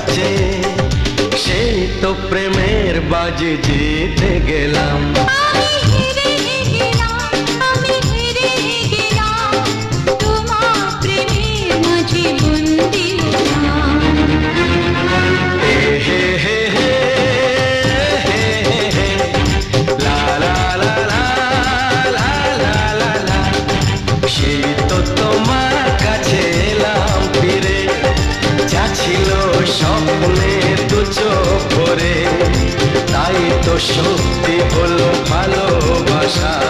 চাইছে, সেই তো প্রেমের বাজি জিতে গেলাম। সেই তো তোমার কাছে এলাম ফিরে, যা ছিল স্বপ্নে দু চোখ ভরে, তাই তো সত্যি হলো ভালোবাসা।